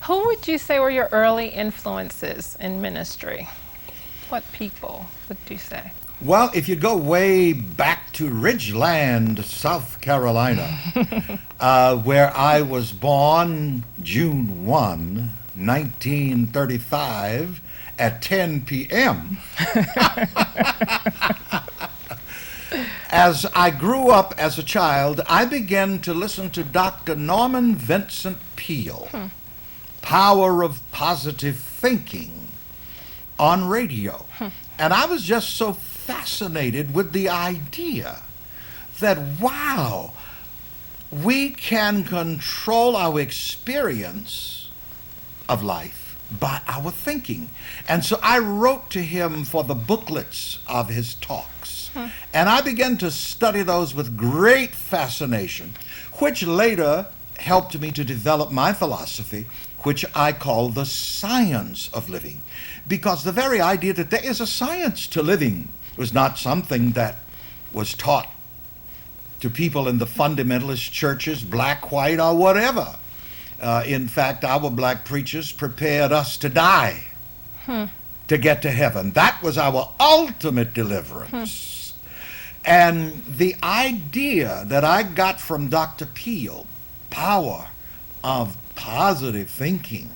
Who would you say were your early influences in ministry? What people would you say? Well, if you go way back to Ridgeland, South Carolina, where I was born June 1, 1935, at 10 p.m., as I grew up as a child, I began to listen to Dr. Norman Vincent Peale, Power of Positive Thinking, on radio. And I was just so fascinated with the idea that, wow, we can control our experience of life by our thinking. And so I wrote to him for the booklets of his talks. And I began to study those with great fascination, which later helped me to develop my philosophy, which I call the science of living. Because the very idea that there is a science to living was not something that was taught to people in the fundamentalist churches, black, white, or whatever. In fact, our black preachers prepared us to die to get to heaven. That was our ultimate deliverance. And the idea that I got from Dr. Peale, power of positive thinking,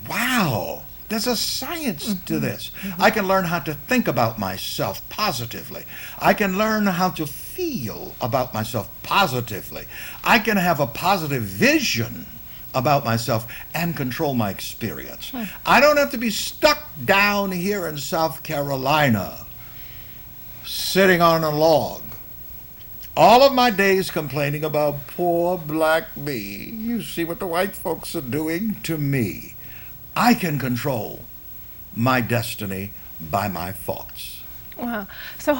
wow, there's a science to this. I can learn how to think about myself positively. I can learn how to feel about myself positively. I can have a positive vision about myself and control my experience. I don't have to be stuck down here in South Carolina, sitting on a log, all of my days complaining about poor black me. You see what the white folks are doing to me. I can control my destiny by my thoughts. Wow. So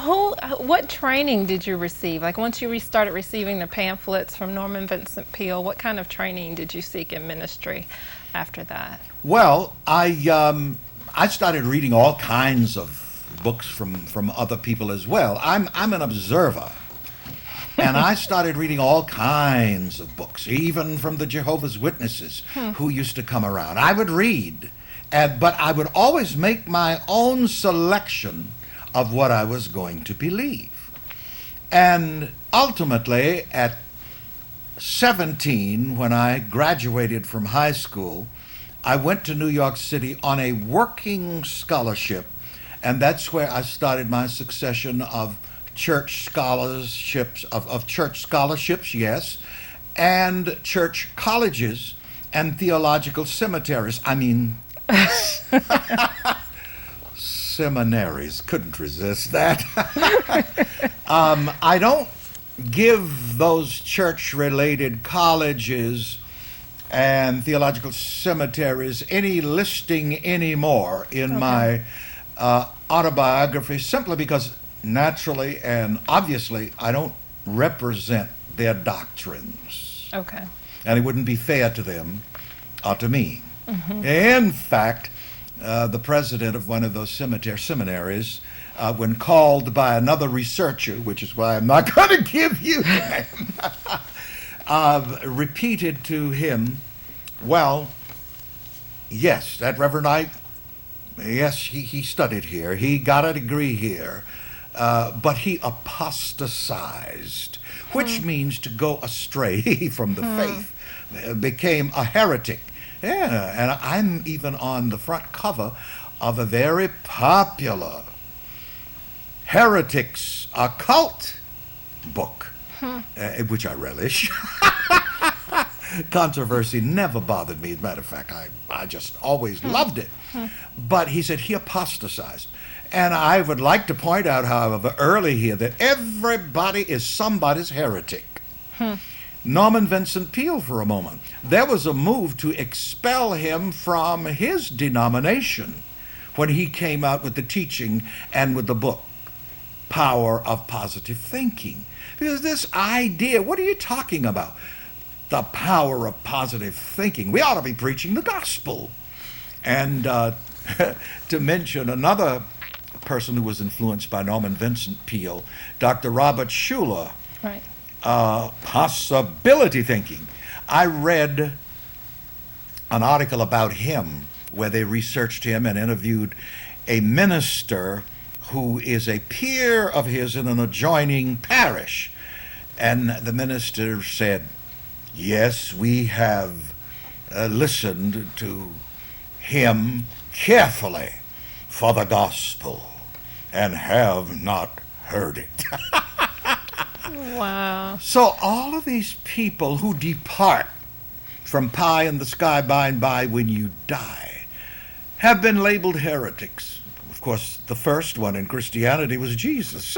what training did you receive? Like once you started receiving the pamphlets from Norman Vincent Peale, what kind of training did you seek in ministry after that? Well, I started reading all kinds of books from other people as well. I'm an observer. And I started reading all kinds of books, even from the Jehovah's Witnesses who used to come around. I would read, but I would always make my own selection of what I was going to believe. And ultimately, at 17, when I graduated from high school, I went to New York City on a working scholarship, and that's where I started my succession of church scholarships, of church scholarships, yes, and church colleges and theological cemeteries. I mean, seminaries, couldn't resist that. I don't give those church-related colleges and theological cemeteries any listing anymore in my autobiography, simply because naturally and obviously I don't represent their doctrines. Okay. And it wouldn't be fair to them or to me. In fact, the president of one of those seminaries, when called by another researcher, which is why I'm not going to give you the name, repeated to him, well, yes, that Reverend Ike, yes, he studied here. He got a degree here. But he apostatized, which means to go astray from the faith, became a heretic. Yeah, and I'm even on the front cover of a very popular heretics occult book, which I relish. Controversy never bothered me. As a matter of fact, I just always loved it. But he said he apostatized. And I would like to point out, however, early here that everybody is somebody's heretic. Norman Vincent Peale, for a moment, there was a move to expel him from his denomination when he came out with the teaching and with the book, Power of Positive Thinking. Because this idea, what are you talking about? The power of positive thinking. We ought to be preaching the gospel. And to mention another person who was influenced by Norman Vincent Peale, Dr. Robert Schuller, Right. Possibility thinking. I read an article about him where they researched him and interviewed a minister who is a peer of his in an adjoining parish. And the minister said, yes, we have listened to him carefully for the gospel and have not heard it. Wow. So all of these people who depart from pie in the sky by and by when you die have been labeled heretics. Of course, the first one in Christianity was Jesus.